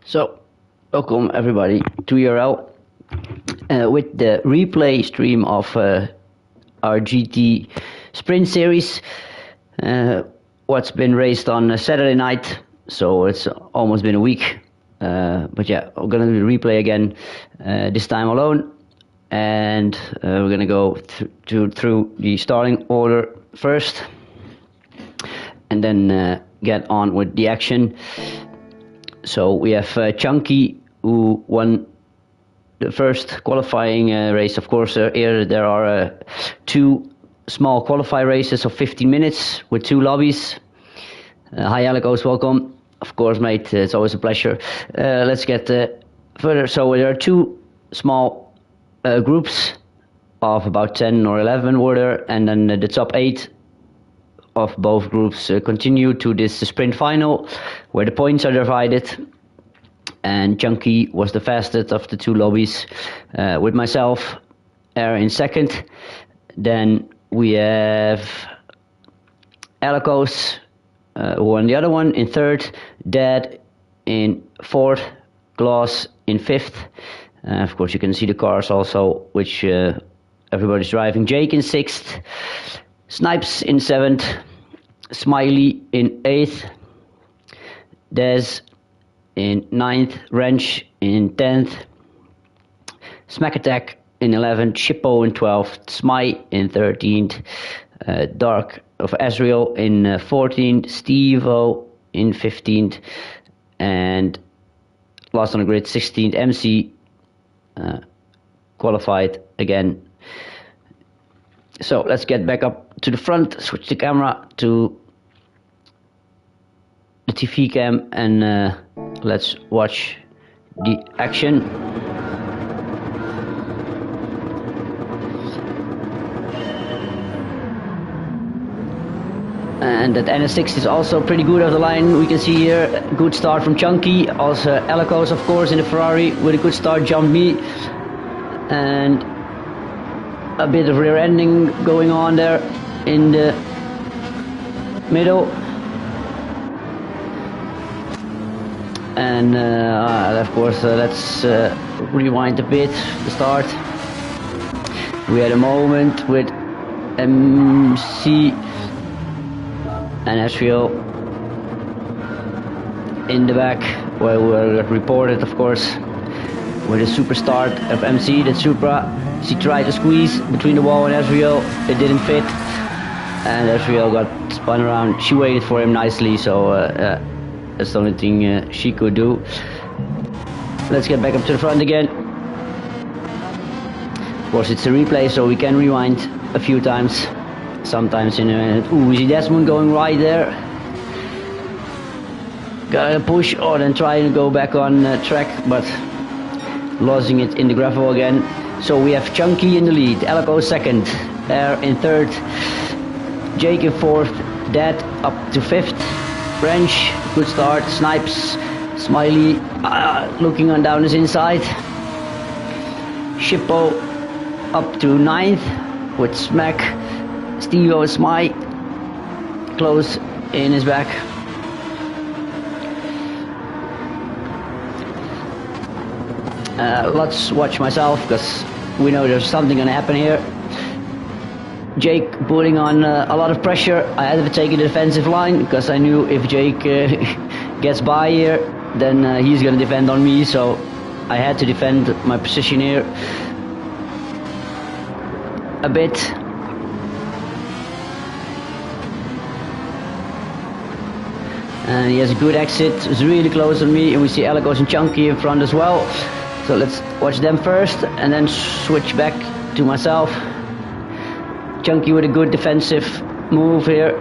So, welcome everybody to ERL with the replay stream of our GT Sprint Series. What's been raced on Saturday night, so it's almost been a week. But yeah, we're gonna do the replay again, this time alone, and we're gonna go through the starting order first, and then get on with the action. So we have Chunky, who won the first qualifying race. Of course, here there are two small qualifying races of 15 minutes with two lobbies. Hi Alicos, welcome. Of course, mate, it's always a pleasure. Let's get further. So there are two small groups of about 10 or 11 order, and then the top 8 of both groups continue to this sprint final, where the points are divided. And Chunky was the fastest of the two lobbies, with myself in second. Then we have Alicos, who won the other one, in third. Dad in fourth. Glass in fifth. Of course, you can see the cars also, which everybody's driving. Jake in sixth. Snipes in seventh. Smiley in eighth. Des in ninth. Wrench in 10th. Smack Attack in 11th. Shippo in 12th. Smite in 13th. Dark of Ezreal in 14th. Steve-O in 15th. And last on the grid, 16th. MC qualified again. So let's get back up to the front, switch the camera to the TV cam, and let's watch the action. And that NS6 is also pretty good off the line. We can see here a good start from Chunky. Also Alicos, of course, in the Ferrari with a good start, jumped me. And a bit of rear ending going on there in the middle. And of course, let's rewind a bit, the start. We had a moment with MC and Ezreal in the back, where we were reported, of course, with a super start of MC, that Supra. She tried to squeeze between the wall and Ezreal, it didn't fit, and Ezreal got spun around. She waited for him nicely, so that's the only thing she could do. Let's get back up to the front again. Of course, it's a replay, so we can rewind a few times. Sometimes in a minute. Ooh, we see Desmond going right there. Gotta push, or then trying to go back on track, but losing it in the gravel again. So we have Chunky in the lead, Alicos second, Air in third, Jake in fourth, Dad up to fifth, Wrench, good start, Snipes, Smiley looking on down his inside, Shippo up to ninth with Smack, Steve-O and Smite close in his back. Let's watch myself, because we know there's something gonna happen here. Jake putting on a lot of pressure. I had to take a defensive line, because I knew if Jake gets by here, then he's gonna defend on me, so I had to defend my position here a bit. And he has a good exit. It's really close on me, and we see Alicos and Chunky in front as well. So let's watch them first, and then switch back to myself. Chunky with a good defensive move here.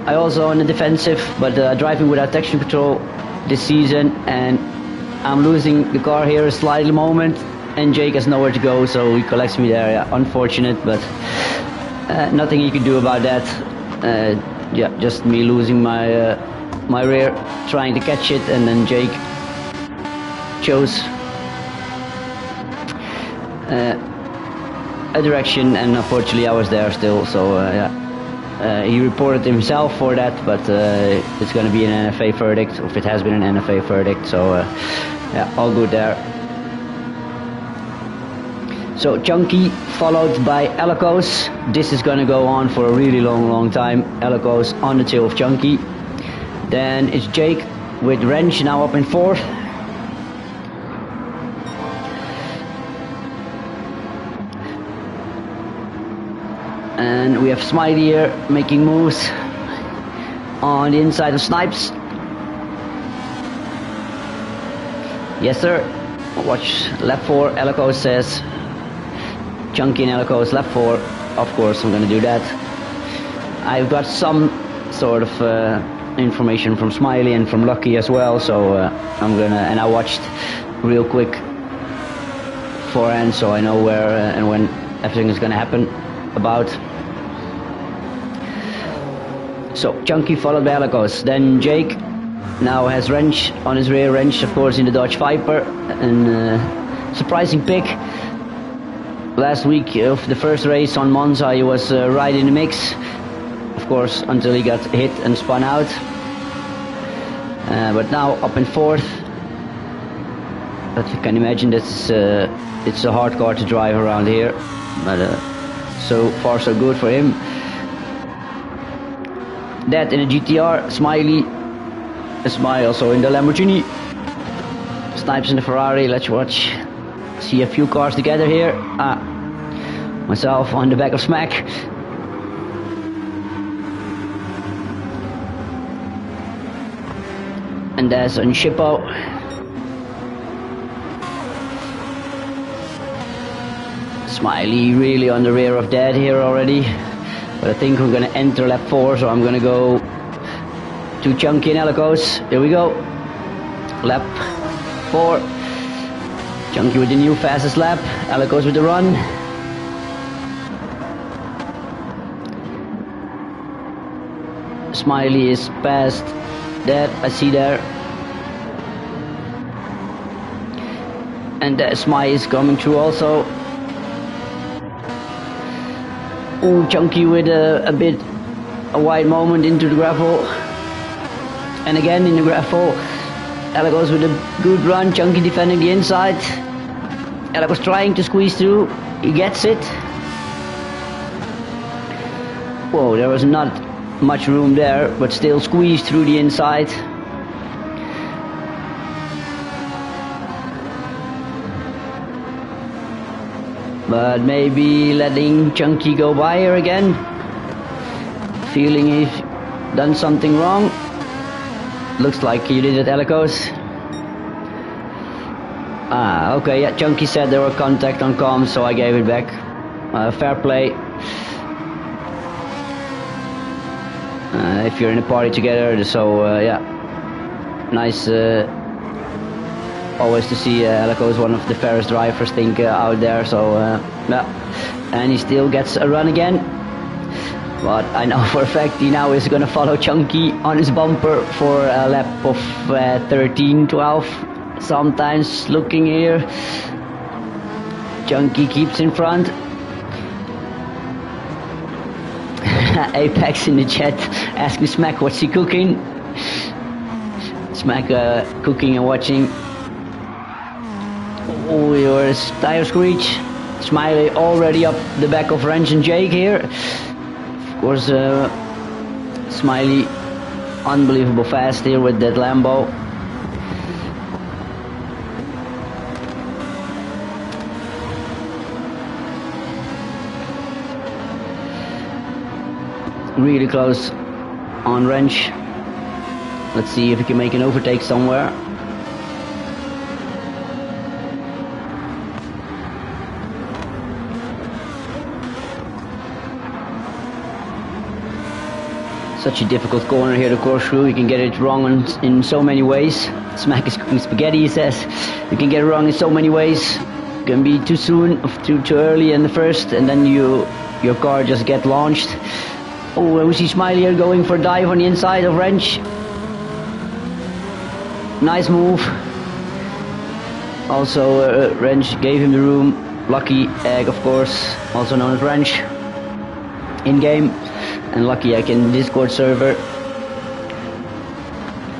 I also on the defensive, but driving without traction control this season, and I'm losing the car here a slight moment, and Jake has nowhere to go, so he collects me there. Yeah, unfortunate, but nothing he can do about that. Yeah, just me losing my my rear, trying to catch it, and then Jake chose a direction, and unfortunately I was there still, so yeah, He reported himself for that, but it's going to be an NFA verdict, or if it has been an NFA verdict, so yeah, all good there. So Chunky followed by Elikos. This is going to go on for a really long time. Elikos on the tail of Chunky. Then it's Jake with Wrench now up in 4th. And we have Smiley here making moves on the inside of Snipes. Yes sir. Watch left 4. Elikos says Chunky and Elikos left 4. Of course I'm gonna do that. I've got some sort of information from Smiley and from Lucky as well, so I'm gonna, and I watched real quick beforehand, so I know where and when everything is gonna happen about. So Chunky followed by Elikos. Then Jake now has Wrench on his rear. Wrench of course in the Dodge Viper, and surprising pick. Last week of the first race on Monza he was right in the mix, of course, until he got hit and spun out, but now up in 4th. But you can imagine that's it's a hard car to drive around here, but so far so good for him. That in a GTR, Smiley, Smiley also in the Lamborghini, Snipes in the Ferrari. Let's watch, see a few cars together here. Myself on the back of Smack. And that's on Shippo. Smiley really on the rear of Dad here already. But I think we're gonna enter lap 4, so I'm gonna go to Chunky and Elikos. Here we go. Lap 4. Chunky with the new fastest lap. Elikos with the run. Smiley is past that, I see there. And Smiley is coming through also. Ooh, Chunky with a wide moment into the gravel. And again in the gravel. Elikos with a good run. Chunky defending the inside. Elikos trying to squeeze through. He gets it. Whoa, there was not much room there, but still squeezed through the inside. But maybe letting Chunky go by here again. Feeling he's done something wrong. Looks like you did it, Elikos. Okay, yeah, Chunky said there were contact on comms, so I gave it back. Fair play. If you're in a party together, so yeah, nice. Always to see Elikos, one of the fairest drivers, think out there. So yeah, and he still gets a run again. But I know for a fact he now is going to follow Chunky on his bumper for a lap of 13, 12. Sometimes looking here, Chunky keeps in front. Apex in the chat asking Smack what's he cooking. Smack cooking and watching. Oh, your tire screech. Smiley already up the back of Wrench and Jake here. Of course, Smiley unbelievable fast here with that Lambo. Really close on Wrench. Let's see if he can make an overtake somewhere. Such a difficult corner here to course through. You can get it wrong in so many ways. Smack is cooking spaghetti, he says. You can get it wrong in so many ways. It can be too soon, too early in the first, and then your car just get launched. Oh, we see Smiley here going for a dive on the inside of Wrench. Nice move. Also, Wrench gave him the room. Lucky Egg, of course, also known as Wrench. In game. and lucky I can Discord server.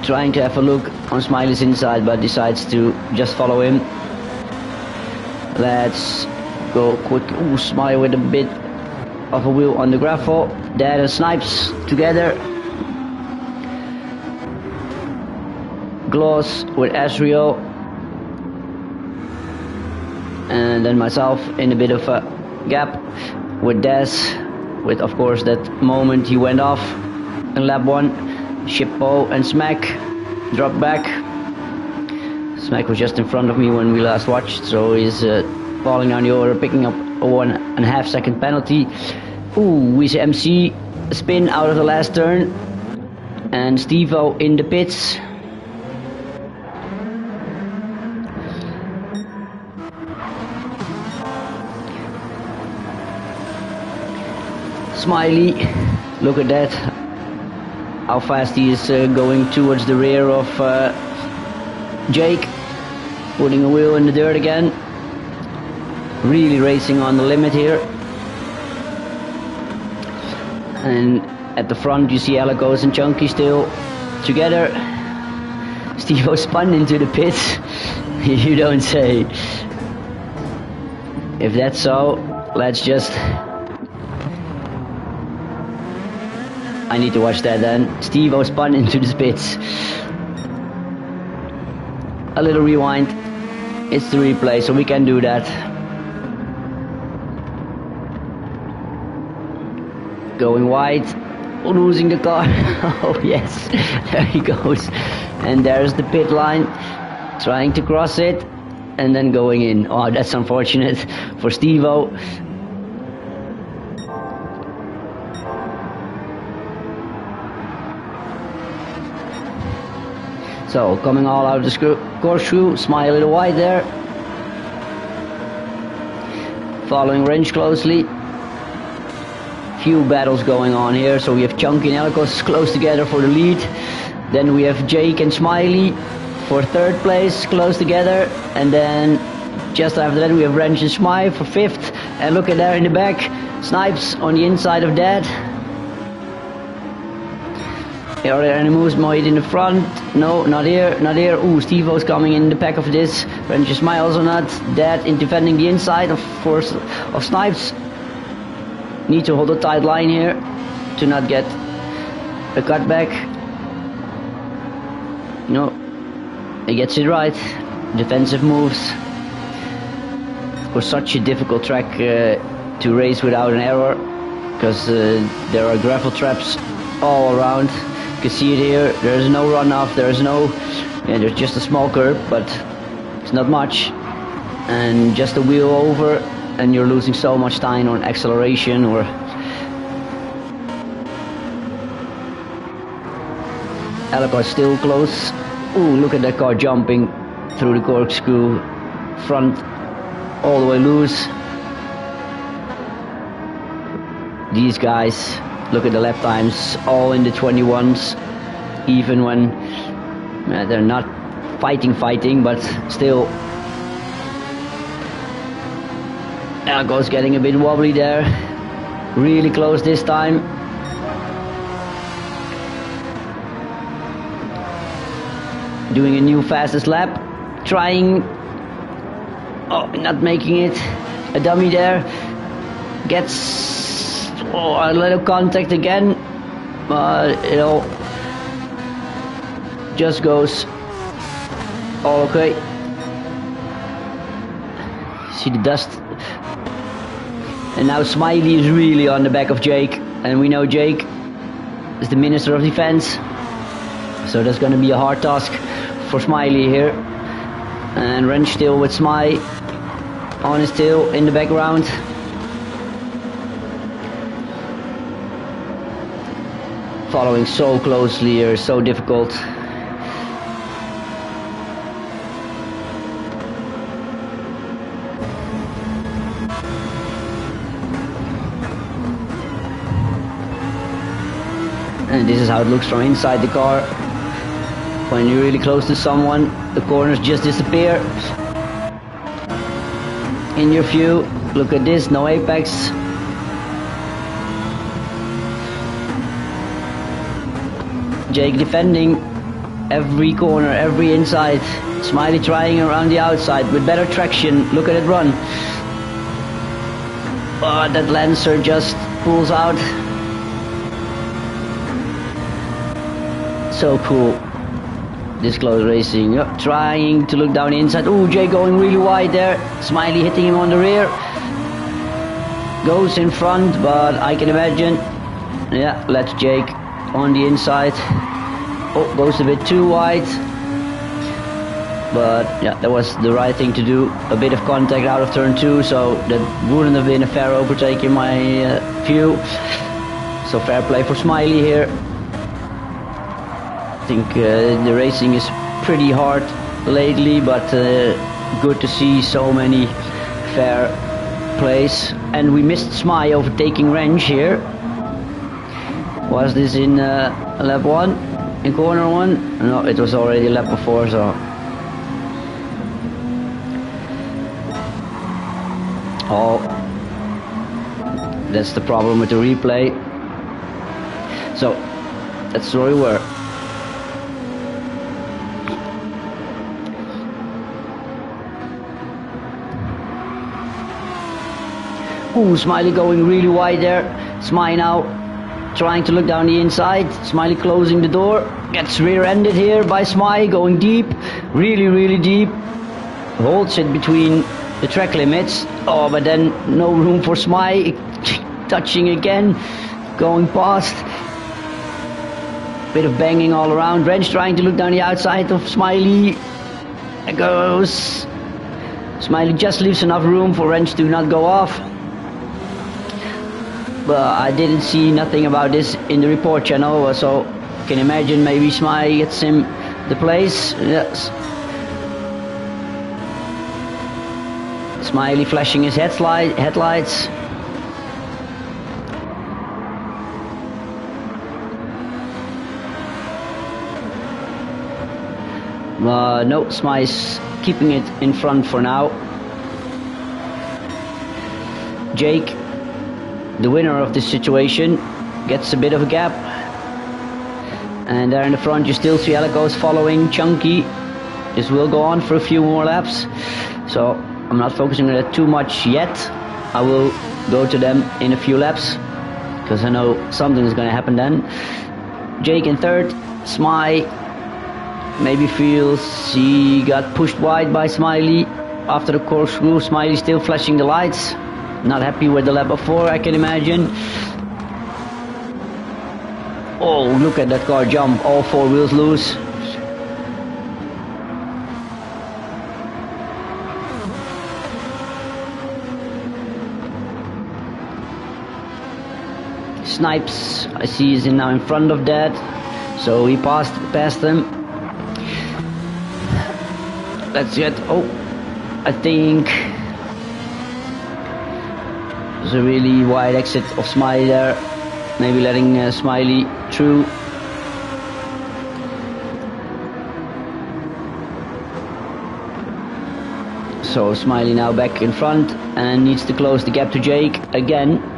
Trying to have a look on Smiley's inside, but decides to just follow him. Let's go quick. Ooh, Smiley with a bit of a wheel on the gravel. Dad and Snipes together. Gloss with Asriel. And then myself in a bit of a gap with Des. With, of course, that moment he went off in lap 1. Shippo and Smack dropped back. Smack was just in front of me when we last watched, so he's falling down the order, picking up a 1.5 second penalty. Ooh, we see MC spin out of the last turn, and Steve-O in the pits. Smiley, look at that, how fast he is going towards the rear of Jake, putting a wheel in the dirt again, really racing on the limit here. And at the front you see Alicos and Chunky still together. Steve-O spun into the pits. You don't say. If that's so, let's just... I need to watch that then. Steve-O spun into the pits. A little rewind. It's the replay, so we can do that. Going wide. Losing the car. Oh yes, there he goes. And there's the pit line. Trying to cross it. And then going in. Oh, that's unfortunate for Steve-O. So, coming all out of the corkscrew, Smiley to wide there. Following Wrench closely. Few battles going on here, so we have Chunky and Alicos close together for the lead. Then we have Jake and Smiley for third place, close together. And then, just after that, we have Wrench and Smiley for fifth. And look at there in the back, Snipes on the inside of Dad. Are there any moves made in the front? No, not here, not here. Ooh, Steve-O's coming in the pack of this. Wrench and Smiley also not. Dad in defending the inside of Snipes. Need to hold a tight line here to not get a cutback. No, he gets it right. Defensive moves. For such a difficult track to race without an error, because there are gravel traps all around. You can see it here. There's no runoff. There's no. Yeah, there's just a small curb, but it's not much. And just a wheel over, and you're losing so much time on acceleration or. Alicos still close. Ooh, look at that car jumping through the corkscrew front all the way loose. These guys, look at the lap times, all in the 21s, even when they're not fighting, but still. Alicos getting a bit wobbly there, really close this time. Doing a new fastest lap, trying, oh, not making it, a dummy there, gets a little contact again, but it just goes all okay. See the dust. And now Smiley is really on the back of Jake, and we know Jake is the Minister of Defense, so that's going to be a hard task for Smiley here. And Wrench still with Smiley on his tail in the background. Following so closely here, so difficult. And this is how it looks from inside the car. When you're really close to someone, the corners just disappear in your view. Look at this, no apex. Jake defending every corner, every inside. Smiley trying around the outside with better traction. Look at it run. Oh, that Lancer just pulls out. So cool. This close racing. Trying to look down the inside. Oh, Jake going really wide there. Smiley hitting him on the rear. Goes in front, but I can imagine. Yeah, lets Jake on the inside. Oh, goes a bit too wide. But yeah, that was the right thing to do. A bit of contact out of turn 2, so that wouldn't have been a fair overtake in my view. So fair play for Smiley here. I think the racing is pretty hard lately, but good to see so many fair plays. And we missed Smiley overtaking Wrench here. Was this in lap 1? In corner 1? No, it was already lap before, so... Oh, that's the problem with the replay. So, that's where we were. Ooh, Smiley going really wide there. Smiley now trying to look down the inside. Smiley closing the door. Gets rear-ended here by Smiley, going deep. Really, really deep. Holds it between the track limits. Oh, but then no room for Smiley. Touching again. Going past. Bit of banging all around. Wrench trying to look down the outside of Smiley. There goes. Smiley just leaves enough room for Wrench to not go off. But I didn't see nothing about this in the report channel, so can imagine maybe Smiley gets him the place. Yes. Smiley flashing his headlights. No, Smiley's keeping it in front for now. Jake, the winner of this situation, gets a bit of a gap. And there in the front you still see Alicos following Chunky. This will go on for a few more laps, so I'm not focusing on that too much yet. I will go to them in a few laps, because I know something is going to happen then. Jake in third. Smiley maybe feels he got pushed wide by Smiley after the corkscrew. Smiley still flashing the lights. Not happy with the lap before, I can imagine. Oh, look at that car jump. All four wheels loose. Snipes, I see, is now in front of that. So he passed them. Let's get... Oh, I think... There's a really wide exit of Smiley there. Maybe letting Smiley through. So Smiley now back in front and needs to close the gap to Jake again.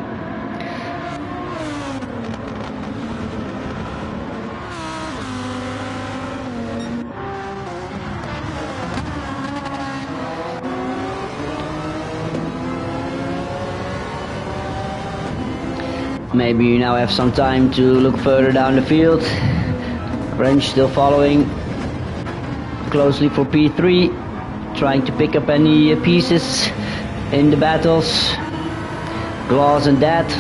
Maybe you now have some time to look further down the field. Wrench still following closely for P3, trying to pick up any pieces in the battles. Glass and that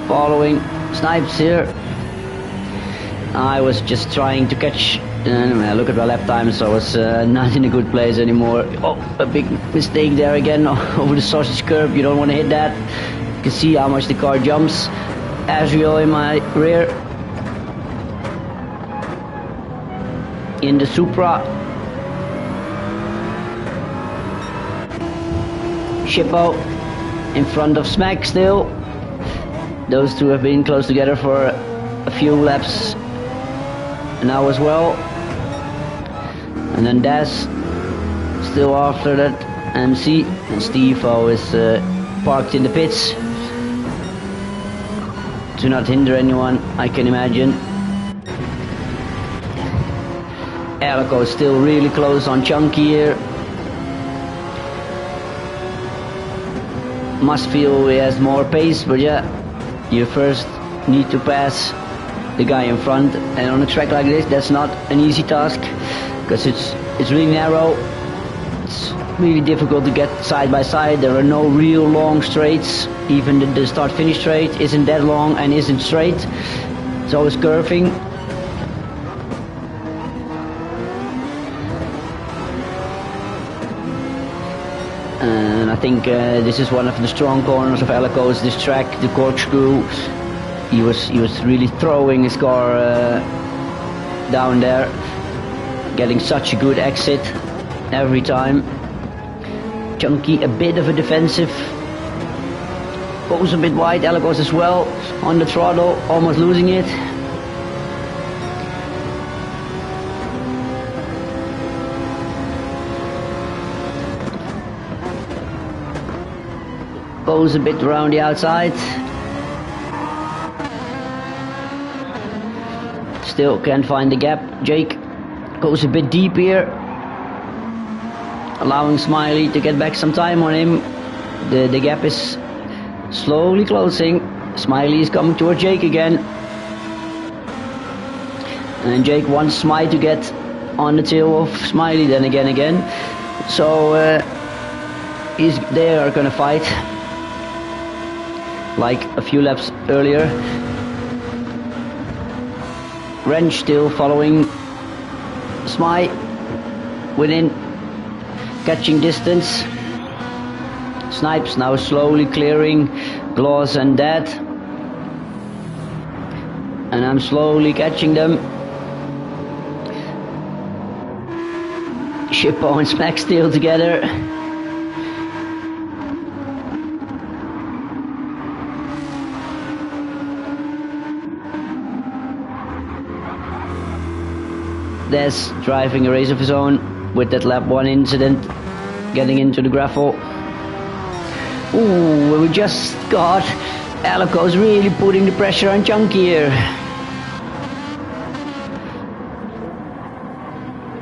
following. Snipes here. I was just trying to catch. Look at my lap time, so I was not in a good place anymore. Oh, a big mistake there again over the sausage curb. You don't want to hit that. You can see how much the car jumps. Asriel in my rear. In the Supra. Shippo in front of Smack still. Those two have been close together for a few laps now as well. And then Das still after that. MC and Steve-O is parked in the pits to not hinder anyone, I can imagine. Alico still really close on Chunky here. Must feel he has more pace, but yeah, you first need to pass the guy in front, and on a track like this that's not an easy task because it's really narrow. It's really difficult to get side by side. There are no real long straights. Even the start-finish straight isn't that long and isn't straight. It's always curving. And I think this is one of the strong corners of Alico's, this track, the corkscrew. He was really throwing his car down there, getting such a good exit every time. Chunky a bit of a defensive, goes a bit wide. Alico's as well on the throttle, almost losing it. Goes a bit around the outside. Still can't find the gap. Jake goes a bit deep here, allowing Smiley to get back some time on him. The gap is slowly closing. Smiley is coming toward Jake again. And Jake wants Smiley to get on the tail of Smiley then again. So they are gonna fight like a few laps earlier. Wrench still following Smiley within catching distance. Snipes now slowly clearing Gloss and Dad, and I'm slowly catching them. Shippo and Smack still together. Des driving a race of his own with that lap 1 incident, getting into the gravel. Ooh, we just got Alico's really putting the pressure on Chunky here.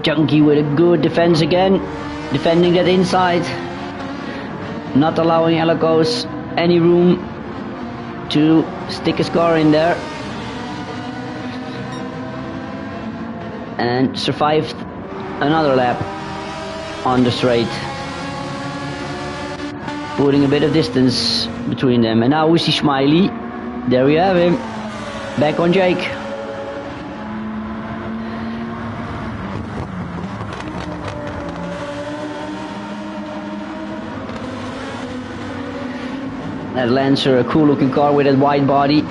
Chunky with a good defense again, defending that inside, not allowing Alico's any room to stick his car in there. And survived another lap on the straight, putting a bit of distance between them. And now we see Smiley. There we have him, back on Jake. That Lancer, a cool looking car with that wide body.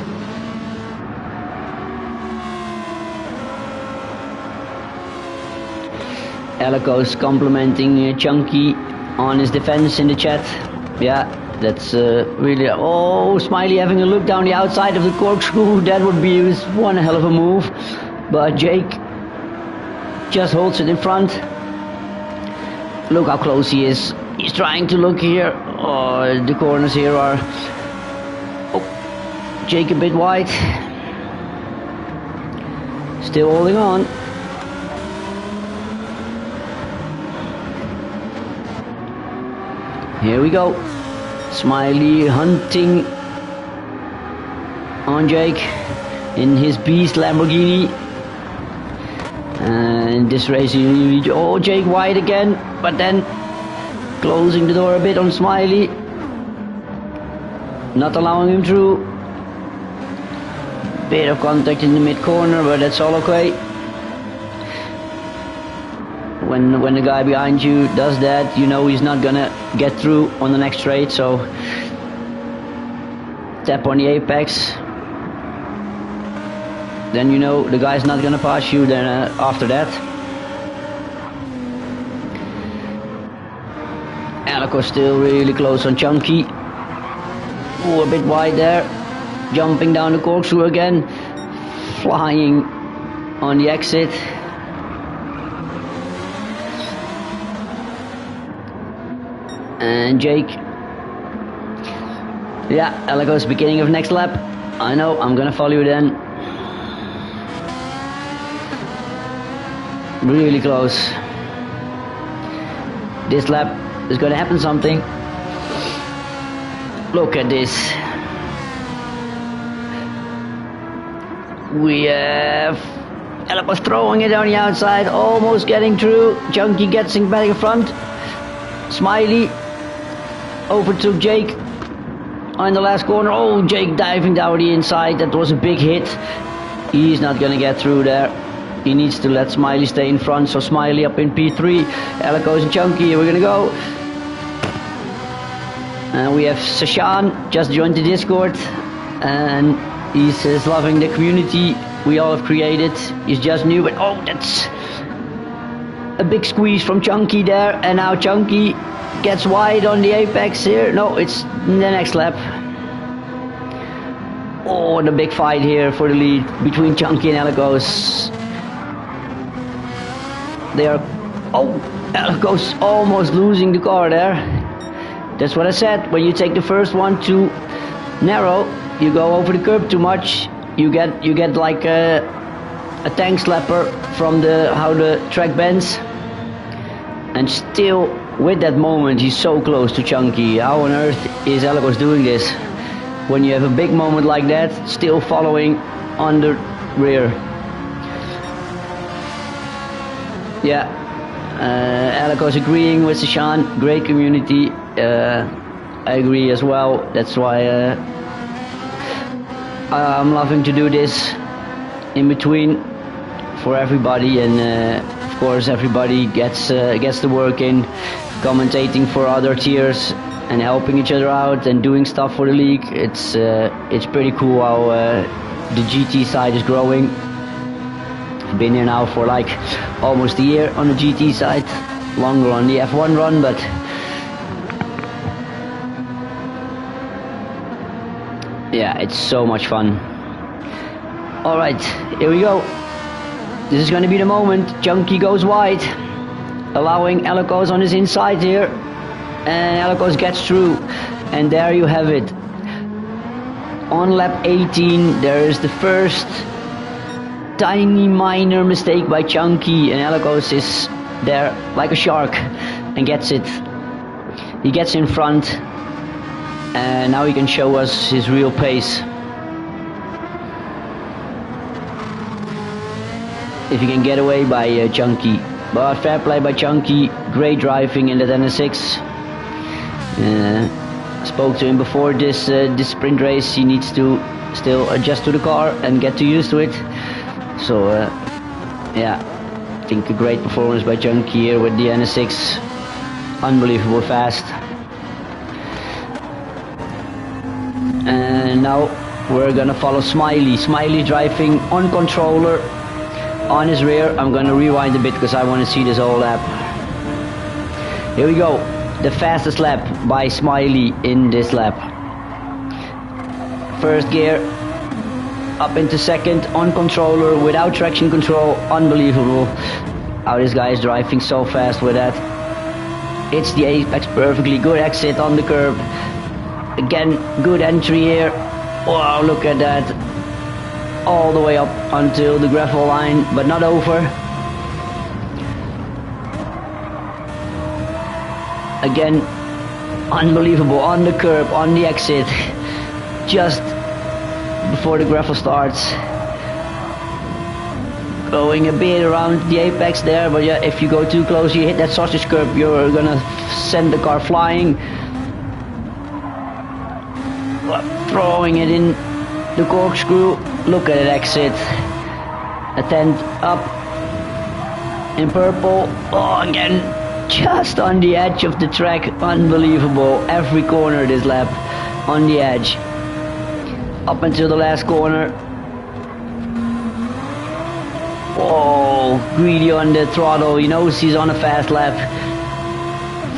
Alico's complimenting Chunky on his defense in the chat. Yeah, that's really... Oh, Smiley having a look down the outside of the corkscrew. That would be one hell of a move. But Jake just holds it in front. Look how close he is. He's trying to look here. Oh, the corners here are... Oh, Jake a bit wide. Still holding on. Here we go. Smiley hunting on Jake in his beast Lamborghini. And this race, oh, Jake wide again, but then closing the door a bit on Smiley, not allowing him through. Bit of contact in the mid corner, but that's all okay. When the guy behind you does that, you know he's not gonna get through on the next straight, so tap on the apex, then you know the guy's not gonna pass you then after that. Alico still really close on Chunky. Ooh, a bit wide there, jumping down the corkscrew again, flying on the exit. And Jake, yeah, Alico's beginning of next lap. I know, I'm gonna follow you then. Really close. This lap is gonna happen something. Look at this. We have Alec throwing it on the outside, almost getting through. Chunky gets back in front. Smiley overtook Jake on the last corner. Oh, Jake diving down the inside. That was a big hit. He's not gonna get through there. He needs to let Smiley stay in front. So Smiley up in P3. Alec and Chunky. Here we're gonna go. And we have Sashan just joined the Discord, and he's loving the community we all have created. He's just new, but oh, that's a big squeeze from Chunky there, and now Chunky gets wide on the apex here. No, it's the next lap. Oh, and a big fight here for the lead between Chunky and Alecos. They are, oh, Alecos almost losing the car there. That's what I said, when you take the first one too narrow, you go over the curb too much, you get like a tank slapper from how the track bends. And still, with that moment, he's so close to Chunky. How on earth is Alecos doing this? When you have a big moment like that, still following on the rear. Yeah, Alecos agreeing with Sashan, great community. I agree as well. That's why I'm loving to do this in between for everybody, and of course everybody gets the work in, commentating for other tiers and helping each other out and doing stuff for the league. It's pretty cool how the GT side is growing. I've been here now for like almost a year on the GT side, longer on the F1 run, but yeah, it's so much fun. Alright, here we go. This is going to be the moment. Chunky goes wide, allowing Alecos on his inside here, and Alecos gets through, and there you have it. On lap 18 there is the first tiny minor mistake by Chunky, and Alecos is there like a shark and gets it. He gets in front, and now he can show us his real pace. If he can get away by Chunky. But fair play by Chunky, great driving in that NS6. Spoke to him before this sprint race. He needs to still adjust to the car and get too used to it. So yeah, I think a great performance by Chunky here with the NS6. Unbelievable fast. And now we're gonna follow Smiley. Smiley driving on controller on his rear. I'm gonna rewind a bit because I want to see this whole lap. Here we go, the fastest lap by Smiley in this lap. First gear up into second on controller without traction control. Unbelievable how this guy is driving so fast with that. It's the apex perfectly, good exit on the curb. Again, good entry here. Wow, look at that. All the way up until the gravel line, but not over. Again, unbelievable on the curb, on the exit, just before the gravel starts. Going a bit around the apex there, but yeah, if you go too close, you hit that sausage curb, you're gonna send the car flying. Throwing it in the corkscrew. Look at that exit. A 10 up in purple. Oh, again, just on the edge of the track. Unbelievable. Every corner this lap on the edge. Up until the last corner. Oh, greedy on the throttle. He knows he's on a fast lap.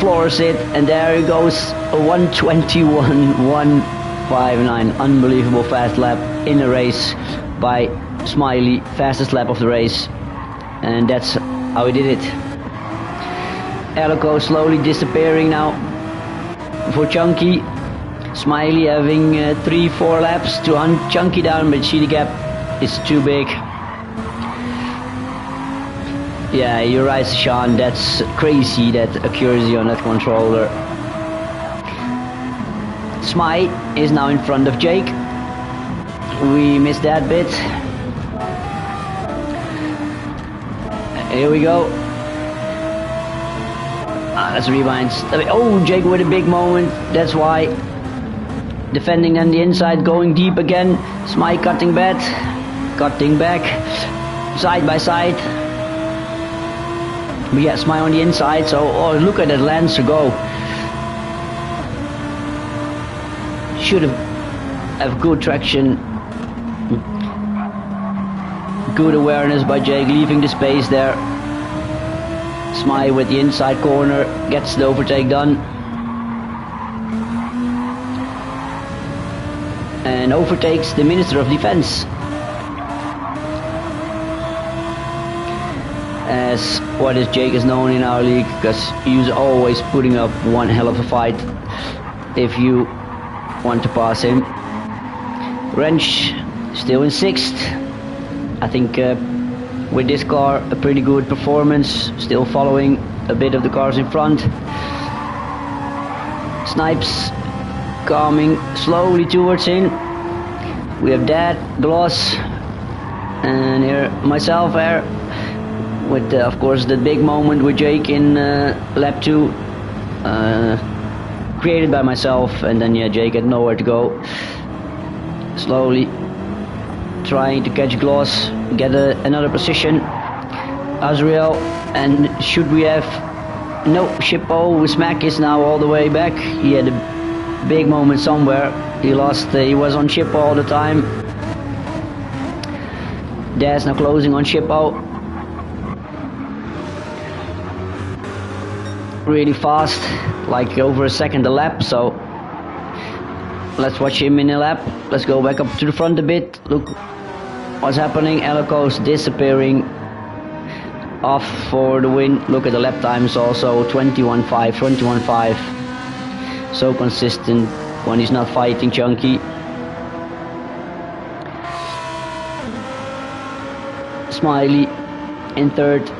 Floors it, and there he goes. A 1:21.159. Unbelievable fast lap in a race by Smiley. Fastest lap of the race. And that's how he did it. Alecos slowly disappearing now for Chunky. Smiley having 3-4 laps to hunt Chunky down, but see the gap is too big. Yeah, you're right, Sean. That's crazy, that accuracy on that controller. Smythe is now in front of Jake. We missed that bit. Here we go. Let's rewind. Oh, Jake with a big moment. That's why. Defending on the inside, going deep again. Smythe cutting back. Side by side. But yeah, Smythe on the inside. So, oh, look at that Lancer go. Should have good traction. Good awareness by Jake, leaving the space there. Smythe with the inside corner, gets the overtake done. And overtakes the Minister of Defense. As what is Jake is known in our league, because he's always putting up one hell of a fight if you want to pass him. Wrench still in 6th. I think with this car a pretty good performance, still following a bit of the cars in front. Snipes coming slowly towards him. We have that, Gloss, and here myself here with of course the big moment with Jake in lap 2, created by myself, and then yeah, Jake had nowhere to go. Slowly trying to catch Gloss, get another position. Azrael, and should we have... No, Shippo with Smack is now all the way back. He had a big moment somewhere. He lost, he was on Shippo all the time. Daz now closing on Shippo. Really fast, like over a second a lap, so let's watch him in a lap. Let's go back up to the front a bit. Look what's happening. Elico's disappearing. Off for the win. Look at the lap times also. 21.5, 21.5. So consistent when he's not fighting Chunky. Smiley in 3rd.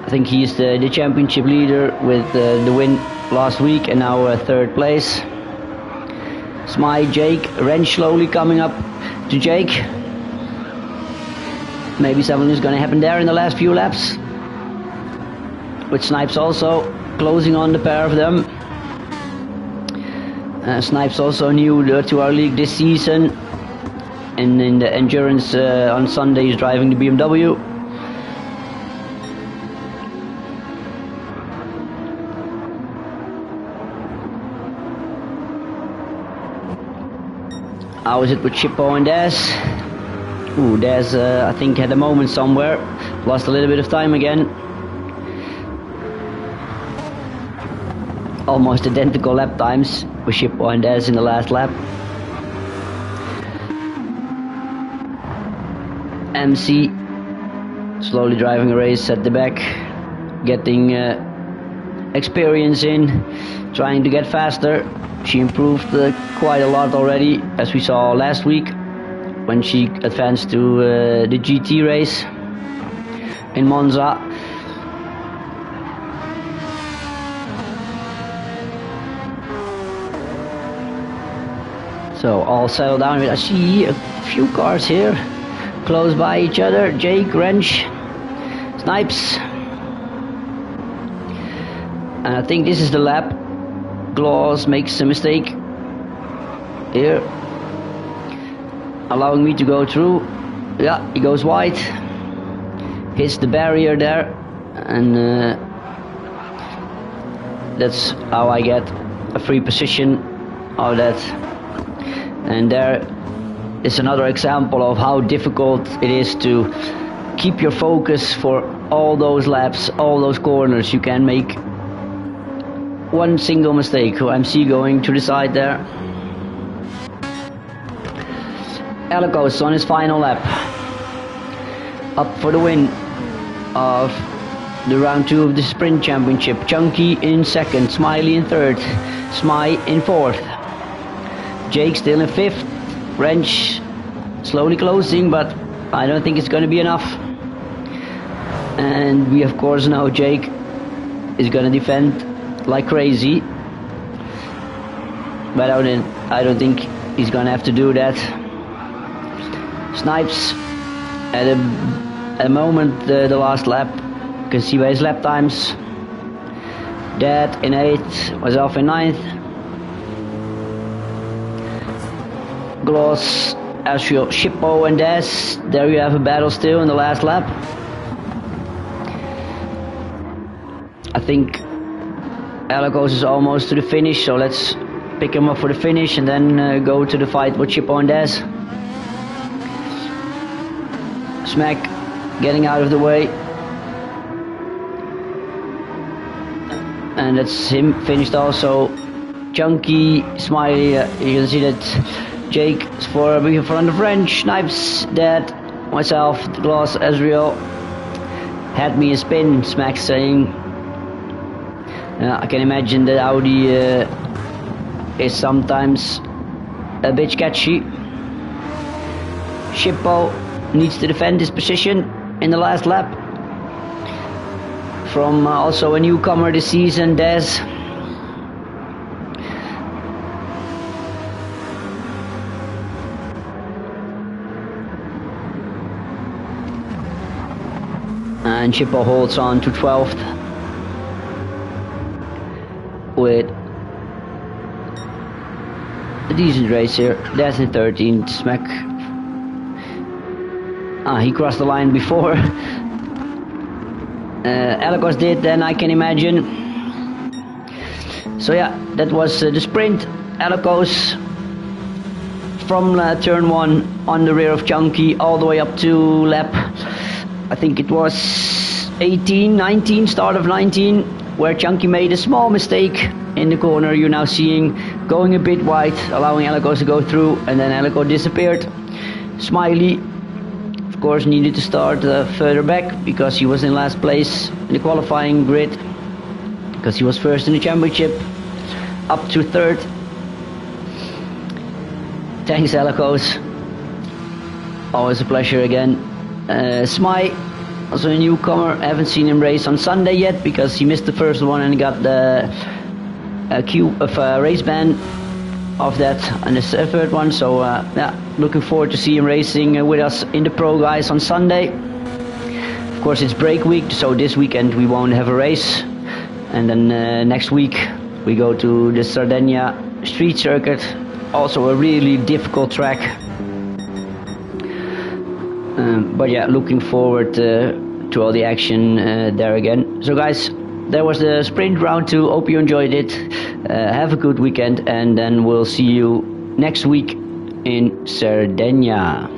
I think he's the championship leader with the win last week, and now 3rd place. Smythe, Jake, Wrench slowly coming up to Jake. Maybe something is going to happen there in the last few laps. With Snipes also closing on the pair of them. Snipes also new to our league this season, and in the endurance on Sunday he's driving the BMW. How is it with Chippo and Daz? Ooh, Daz I think had a moment somewhere. Lost a little bit of time again. Almost identical lap times with Shippo and Daz in the last lap. MC slowly driving a race at the back, getting experience in, trying to get faster. She improved quite a lot already, as we saw last week when she advanced to the GT race in Monza. So all settled down. I see a few cars here close by each other. Jake, Wrench, Snipes, and I think this is the lap. Gloss makes a mistake here, allowing me to go through. Yeah, he goes wide, hits the barrier there, and that's how I get a free position out of that. And there is another example of how difficult it is to keep your focus for all those laps, all those corners. You can make one single mistake. MC going to the side there. Elicos on his final lap, up for the win of the round 2 of the sprint championship. Chunky in 2nd, Smiley in 3rd, Smythe in 4th, Jake still in 5th, Wrench slowly closing, but I don't think it's going to be enough. And we of course know Jake is gonna defend like crazy, but I don't think he's gonna have to do that. Snipes at a moment, the last lap, you can see by his lap times. Dad in 8th, myself in 9th. Gloss, Astral, Shippo and Des, there you have a battle still in the last lap. I think Alakos is almost to the finish, so let's pick him up for the finish and then go to the fight with Shippo and Des. Smack getting out of the way. And that's him finished also. Chunky, Smiley, you can see that Jake is in front of French, Snipes, Dad, myself, Gloss, Ezreal. Had me a spin, Smack saying. I can imagine that Audi is sometimes a bit sketchy. Shippo needs to defend his position in the last lap. From also a newcomer this season, Des. And Shippo holds on to 12th with a decent race here. Des in 13th, Smack. He crossed the line before. Alakos did, then I can imagine. So yeah, that was the sprint. Alakos from turn 1 on the rear of Chunky all the way up to lap, I think it was 18, 19, start of 19, where Chunky made a small mistake in the corner. You're now seeing going a bit wide, allowing Alakos to go through, and then Alakos disappeared. Smiley of course needed to start further back because he was in last place in the qualifying grid, because he was first in the championship, up to 3rd. Thanks Alakos, always a pleasure again. Smai, also a newcomer, I haven't seen him race on Sunday yet because he missed the first one and got the race ban of that and the 3rd one, so yeah, looking forward to see him racing with us in the Pro Guys on Sunday. Of course it's break week, so this weekend we won't have a race, and then next week we go to the Sardinia Street Circuit, also a really difficult track. But yeah, looking forward to all the action there again. So guys, that was the sprint round 2. Hope you enjoyed it. Have a good weekend, and then we'll see you next week in Sardinia.